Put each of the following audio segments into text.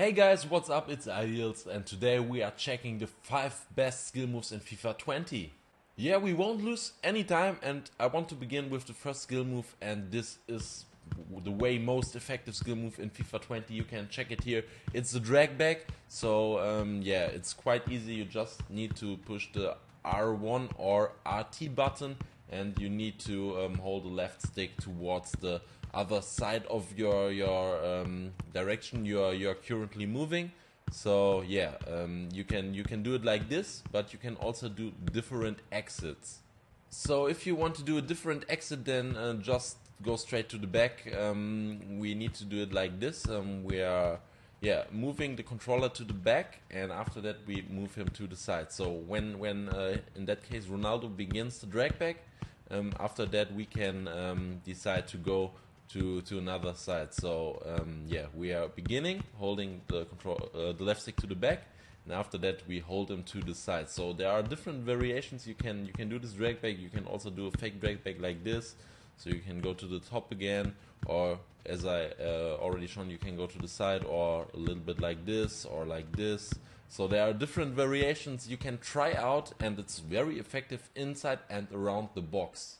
Hey guys, what's up? It's Ideals, and today we are checking the 5 best skill moves in FIFA 20. Yeah, we won't lose any time, and I want to begin with the first skill move, and this is the way most effective skill move in FIFA 20. You can check it here. It's the drag back, so yeah, it's quite easy. You just need to push the R1 or RT button, and you need to hold the left stick towards the other side of your direction you're currently moving. So yeah, you can do it like this, but you can also do different exits. So if you want to do a different exit, then just go straight to the back. We need to do it like this. We are moving the controller to the back, and after that we move him to the side. So when in that case Ronaldo begins the drag back, after that we can decide to go to another side. So yeah, we are beginning holding the the left stick to the back, and after that we hold him to the side. So there are different variations. You can do this drag back. You can also do a fake drag back like this. So you can go to the top again, or as I already shown, you can go to the side, or a little bit like this or like this. So there are different variations you can try out, and it's very effective inside and around the box.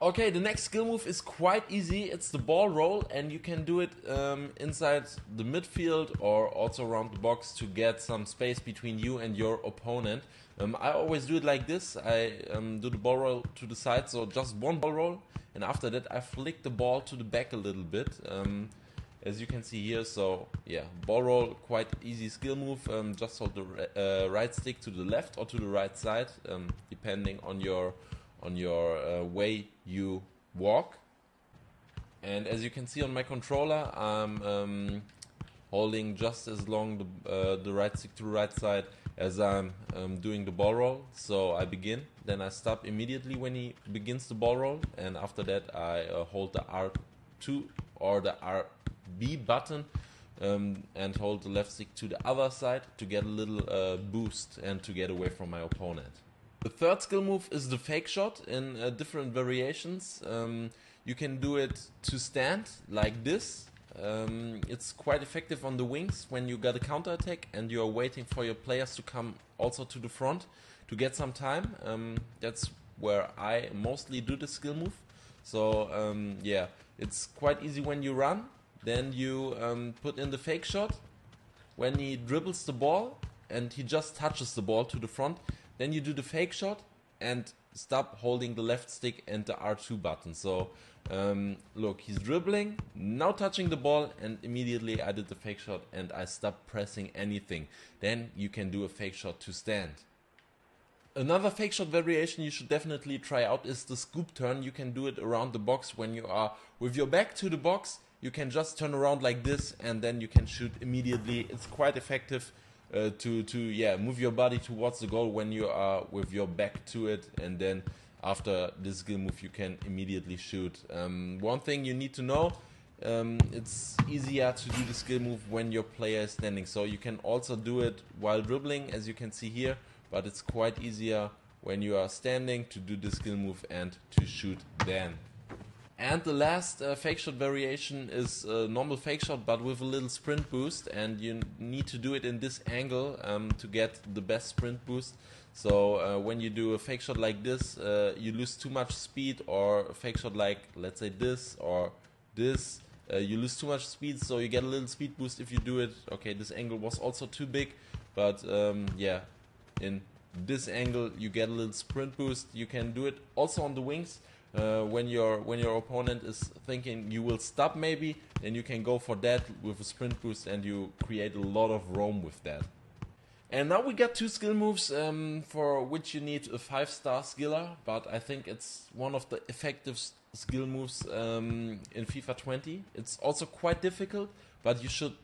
Okay, the next skill move is quite easy. It's the ball roll, and you can do it inside the midfield or also around the box to get some space between you and your opponent. I always do it like this. I do the ball roll to the side, so just one ball roll, and after that I flick the ball to the back a little bit, as you can see here. So yeah, ball roll, quite easy skill move. Just hold the right stick to the left or to the right side, depending on your way you walk. And as you can see on my controller, I'm holding just as long the right stick to the right side as I'm doing the ball roll. So I begin, then I stop immediately when he begins the ball roll, and after that I hold the R2 or the RB button and hold the left stick to the other side to get a little boost and to get away from my opponent. The third skill move is the fake shot in different variations. You can do it to stand like this. It's quite effective on the wings when you got a counter attack and you're waiting for your players to come also to the front to get some time. That's where I mostly do the skill move. So yeah, it's quite easy when you run. Then you put in the fake shot. When he dribbles the ball and he just touches the ball to the front, then you do the fake shot and stop holding the left stick and the R2 button. So look, he's dribbling, now touching the ball, and immediately I did the fake shot and I stopped pressing anything. Then you can do a fake shot to stand. Another fake shot variation you should definitely try out is the scoop turn. You can do it around the box. When you are with your back to the box, you can just turn around like this and then you can shoot immediately. It's quite effective to move your body towards the goal when you are with your back to it, and then after this skill move you can immediately shoot. One thing you need to know, it's easier to do the skill move when your player is standing, so you can also do it while dribbling, as you can see here, but it's quite easier when you are standing to do the skill move and to shoot then. And the last fake shot variation is a normal fake shot but with a little sprint boost, and you need to do it in this angle to get the best sprint boost. So when you do a fake shot like this, you lose too much speed, or a fake shot like, let's say, this or this, you lose too much speed, so you get a little speed boost if you do it. Okay, this angle was also too big, but yeah, in this angle you get a little sprint boost. You can do it also on the wings. When your opponent is thinking you will stop maybe, then you can go for that with a sprint boost and you create a lot of roam with that. And now we got 2 skill moves for which you need a 5-star skiller, but I think it's one of the effective skill moves in FIFA 20. It's also quite difficult, but you should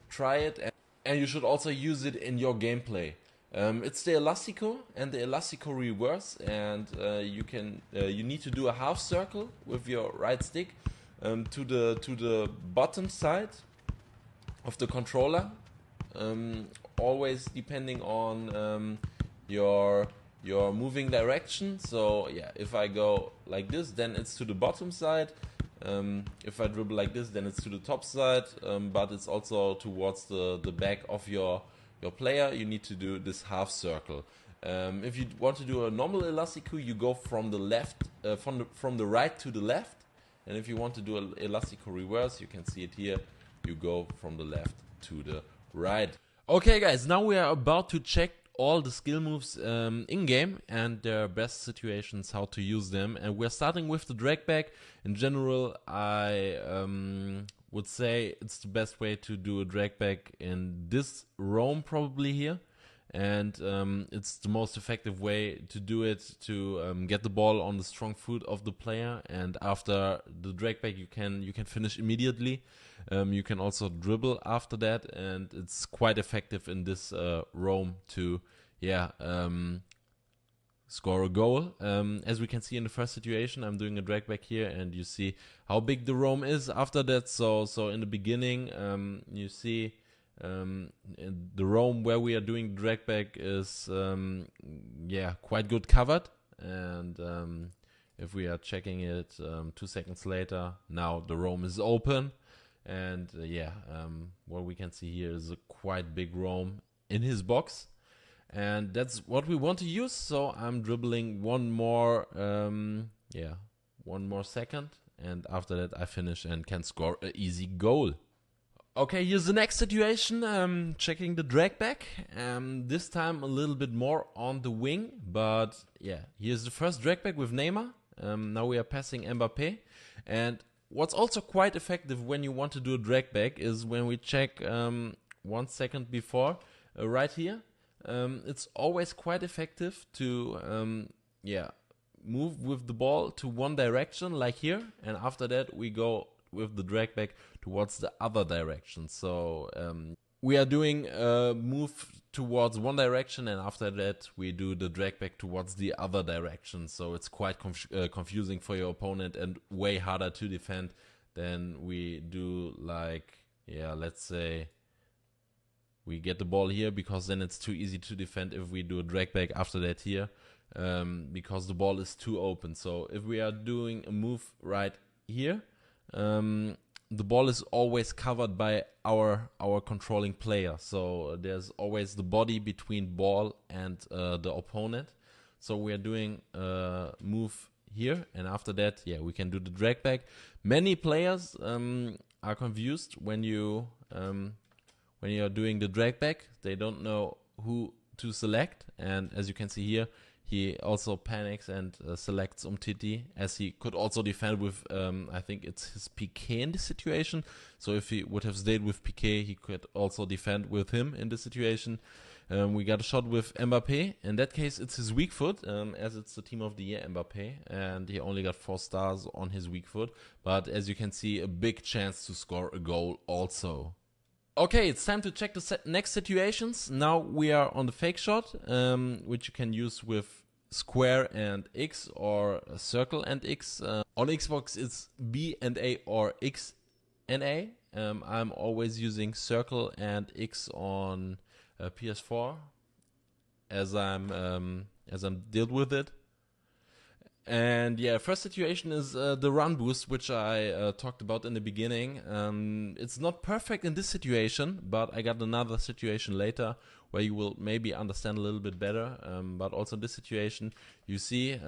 try it, and you should also use it in your gameplay. It's the Elastico and the Elastico reverse, and you need to do a half circle with your right stick to the bottom side of the controller, always depending on your moving direction. So yeah, if I go like this, then it's to the bottom side. If I dribble like this, then it's to the top side, but it's also towards the back of your player. You need to do this half circle. If you want to do a normal Elastico, you go from the left, from the right to the left. And if you want to do an Elastico reverse, you can see it here. You go from the left to the right. Okay, guys, now we are about to check all the skill moves in game and their best situations, how to use them. And we're starting with the drag back. In general, I would say it's the best way to do a drag back in this roam probably here. And it's the most effective way to do it, to get the ball on the strong foot of the player. And after the drag back, you can finish immediately. You can also dribble after that, and it's quite effective in this roam to score a goal. As we can see in the first situation, I'm doing a drag back here, and you see how big the roam is after that. So in the beginning, you see the roam where we are doing drag back is quite good covered. And if we are checking it 2 seconds later, now the roam is open. And what we can see here is a quite big roam in his box, and that's what we want to use. So I'm dribbling one more second, and after that I finish and can score an easy goal. Okay, here's the next situation, checking the drag back. This time a little bit more on the wing, but here's the first drag back with Neymar. Now we are passing Mbappe, and what's also quite effective when you want to do a drag back is when we check 1 second before, right here. It's always quite effective to move with the ball to one direction, like here, and after that we go with the drag back towards the other direction. So we are doing a move towards one direction, and after that we do the drag back towards the other direction. So it's quite confusing for your opponent and way harder to defend than we do, like, let's say we get the ball here, because then it's too easy to defend if we do a drag back after that here, because the ball is too open. So if we are doing a move right here, the ball is always covered by our controlling player. So there's always the body between ball and the opponent. So we are doing a move here, and after that, we can do the drag back. Many players are confused when you are doing the drag back. They don't know who to select, and as you can see here, he also panics and selects Umtiti, as he could also defend with, I think it's his Piqué in this situation. So if he would have stayed with Piqué, he could also defend with him in this situation. We got a shot with Mbappe. In that case, it's his weak foot, as it's the team of the year, Mbappe. And he only got 4 stars on his weak foot. But as you can see, a big chance to score a goal also. Okay, it's time to check the next situations. Now we are on the fake shot, which you can use with square and X, or circle and X. On Xbox it's B and A or X and A. I'm always using circle and X on PS4 as I'm dealt with it. And first situation is the run boost, which I talked about in the beginning. It's not perfect in this situation, but I got another situation later where you will maybe understand a little bit better. But also in this situation, you see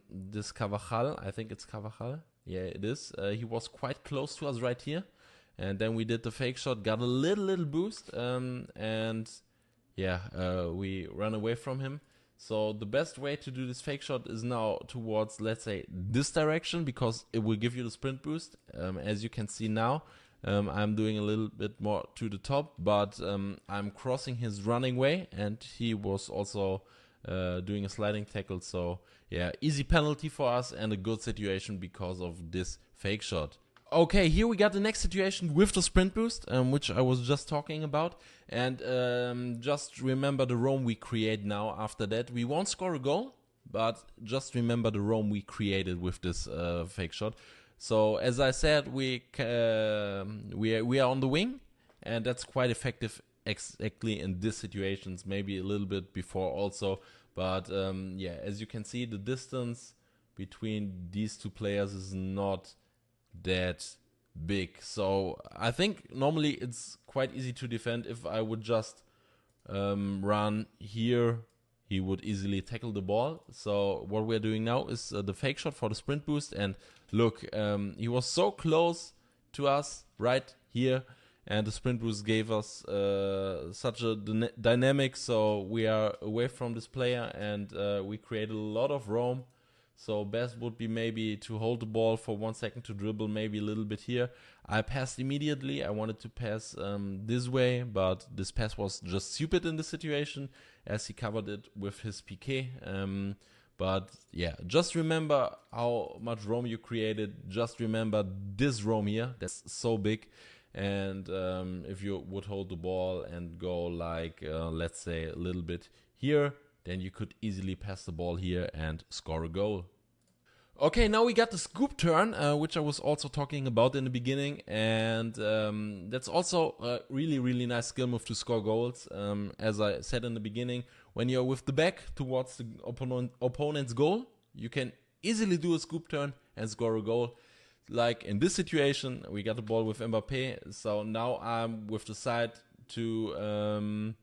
this Carvajal, I think it's Carvajal. Yeah, it is. He was quite close to us right here. And then we did the fake shot, got a little boost, and we ran away from him. So the best way to do this fake shot is now towards, let's say, this direction, because it will give you the sprint boost. As you can see now, I'm doing a little bit more to the top, but I'm crossing his running way, and he was also doing a sliding tackle. So easy penalty for us and a good situation because of this fake shot. Okay, here we got the next situation with the sprint boost, which I was just talking about. And just remember the roam we create now after that. We won't score a goal, but just remember the roam we created with this fake shot. So as I said, we are on the wing, and that's quite effective exactly in these situations, maybe a little bit before also. But as you can see, the distance between these two players is not that big. So I think normally it's quite easy to defend. If I would just run here, he would easily tackle the ball. So what we're doing now is the fake shot for the sprint boost. And look, he was so close to us right here. And the sprint boost gave us such a dynamic. So we are away from this player and we create a lot of roam. So best would be maybe to hold the ball for 1 second, to dribble maybe a little bit here. I passed immediately. I wanted to pass this way, but this pass was just stupid in this situation as he covered it with his PK. But yeah, just remember how much roam you created. Just remember this roam here. That's so big. And if you would hold the ball and go like, let's say a little bit here, then you could easily pass the ball here and score a goal. Okay, now we got the scoop turn, which I was also talking about in the beginning. And that's also a really, really nice skill move to score goals. As I said in the beginning, when you're with the back towards the opponent's goal, you can easily do a scoop turn and score a goal. Like in this situation, we got the ball with Mbappé. So now I'm with the side to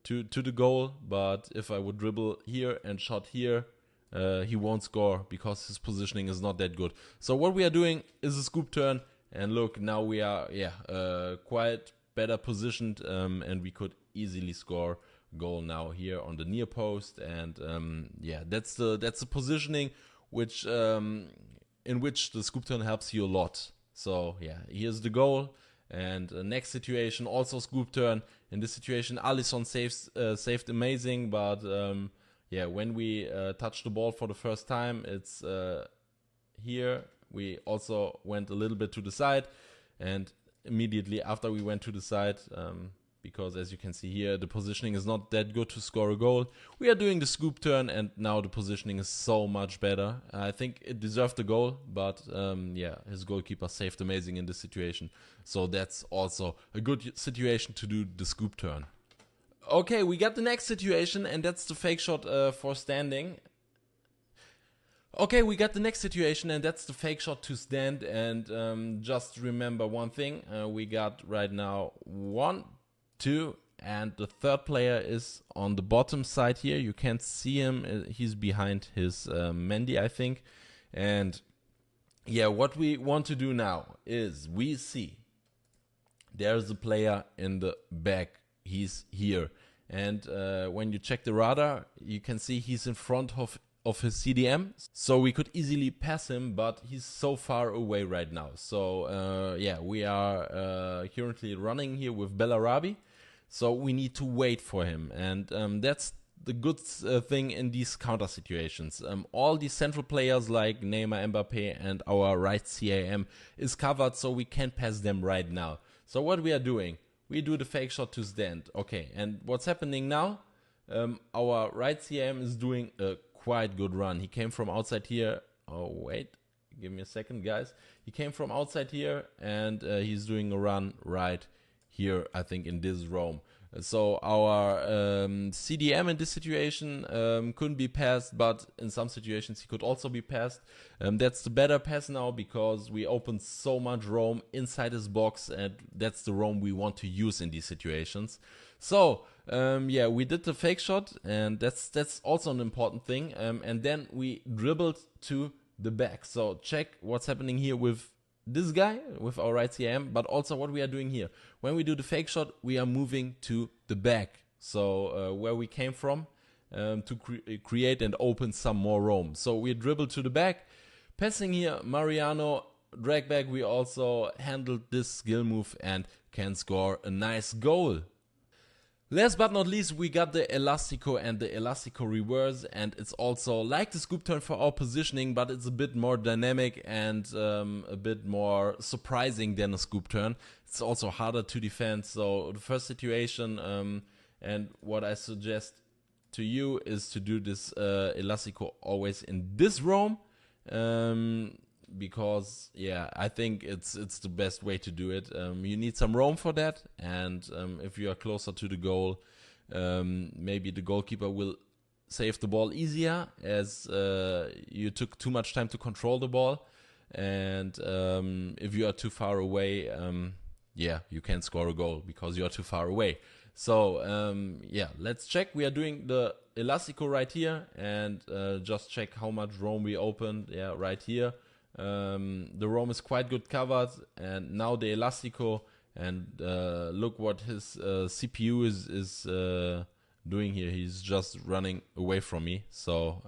the goal, but if I would dribble here and shot here, he won't score because his positioning is not that good. So what we are doing is a scoop turn, and look, now we are quite better positioned, and we could easily score a goal now here on the near post. And that's the positioning which in which the scoop turn helps you a lot. So yeah, here's the goal. And next situation, also scoop turn. In this situation, Alisson saved amazing, but when we touch the ball for the first time, it's here. We also went a little bit to the side, and immediately after we went to the side, because as you can see here, the positioning is not that good to score a goal. We are doing the scoop turn, and now the positioning is so much better. I think it deserved the goal, but his goalkeeper saved amazing in this situation. So that's also a good situation to do the scoop turn. Okay, we got the next situation, and that's the fake shot for standing. Okay, we got the next situation, and that's the fake shot to stand. And just remember one thing. We got right now 1, 2, and the third player is on the bottom side here. You can't see him. He's behind his Mendy, I think. And yeah, what we want to do now is we see there's a player in the back. He's here. And when you check the radar, you can see he's in front of his CDM. So we could easily pass him, but he's so far away right now. So we are currently running here with Bellarabi. So we need to wait for him. And that's the good thing in these counter situations. All these central players like Neymar, Mbappé, and our right CAM is covered, so we can't pass them right now. So what we are doing, we do the fake shot to stand. Okay, and what's happening now? Our right CAM is doing a quite good run. He came from outside here. Oh, wait. Give me a second, guys. He came from outside here, and he's doing a run right here, I think, in this roam. So our CDM in this situation couldn't be passed, but in some situations he could also be passed. That's the better pass now because we opened so much roam inside his box, and that's the roam we want to use in these situations. So we did the fake shot, and that's also an important thing. And then we dribbled to the back. So check what's happening here with this guy, with our right CM, but also what we are doing here. When we do the fake shot, we are moving to the back. So where we came from to create and open some more roam. So we dribble to the back, passing here, Mariano, drag back. We also handled this skill move and can score a nice goal. Last but not least, we got the Elastico and the Elastico reverse, and it's also like the scoop turn for our positioning, but it's a bit more dynamic and a bit more surprising than a scoop turn. It's also harder to defend. So the first situation, and what I suggest to you is to do this Elastico always in this roam, because I think it's the best way to do it. You need some roam for that, and if you are closer to the goal, maybe the goalkeeper will save the ball easier, as you took too much time to control the ball. and if you are too far away, yeah, you can't score a goal because you are too far away. So yeah, let's check. We are doing the Elastico right here, and just check how much roam we opened. Yeah, right here. The roam is quite good covered, and now the Elastico, and look what his CPU is doing here. He's just running away from me. So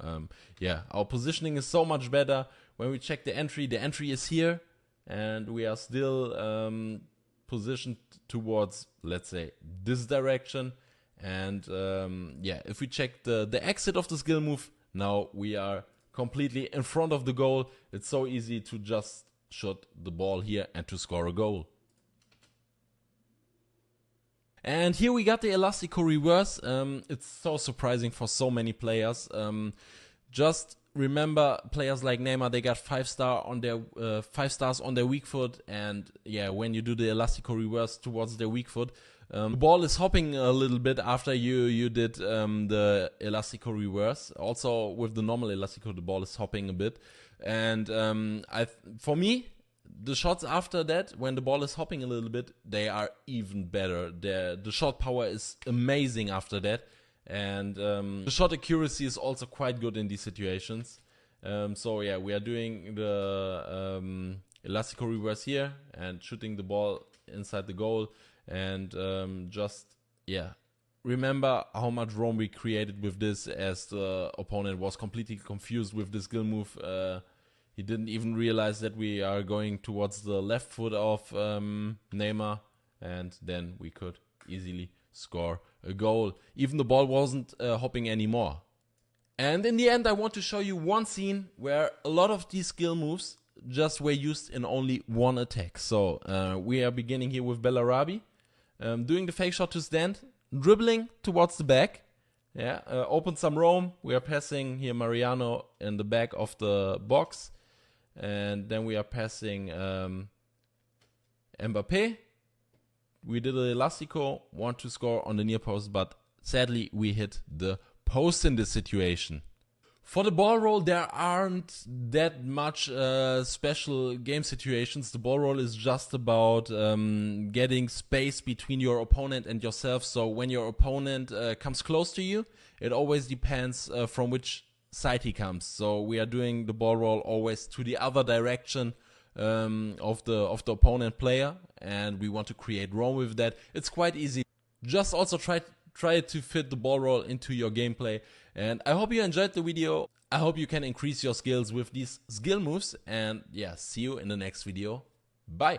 yeah, our positioning is so much better. When we check the entry is here, and we are still positioned towards, let's say, this direction. And yeah, if we check the exit of the skill move, now we are completely in front of the goal. It's so easy to just shot the ball here and to score a goal. And here we got the Elastico reverse. It's so surprising for so many players. Just remember, players like Neymar, they got 5 stars on their weak foot, and yeah, when you do the Elastico reverse towards their weak foot, the ball is hopping a little bit after you did the Elastico reverse. Also with the normal Elastico, the ball is hopping a bit, and for me, the shots after that, when the ball is hopping a little bit, they are even better. The shot power is amazing after that. And the shot accuracy is also quite good in these situations. So yeah, we are doing the Elastico reverse here and shooting the ball inside the goal. And just, yeah, remember how much roam we created with this, as the opponent was completely confused with this skill move. He didn't even realize that we are going towards the left foot of Neymar, and then we could easily score a goal. Even the ball wasn't hopping anymore. And in the end, I want to show you one scene where a lot of these skill moves just were used in only one attack. So we are beginning here with Bellarabi, doing the fake shot to stand, dribbling towards the back. Yeah, open some roam. We are passing here Mariano in the back of the box. And then we are passing Mbappe. We did an Elastico, want to score on the near post, but sadly we hit the post in this situation. For the ball roll, there aren't that much special game situations. The ball roll is just about getting space between your opponent and yourself. So when your opponent comes close to you, it always depends from which side he comes. So we are doing the ball roll always to the other direction of the opponent player, and we want to create roam with that. It's quite easy. Just also try to fit the ball roll into your gameplay. And I hope you enjoyed the video. I hope you can increase your skills with these skill moves. And yeah, see you in the next video. Bye.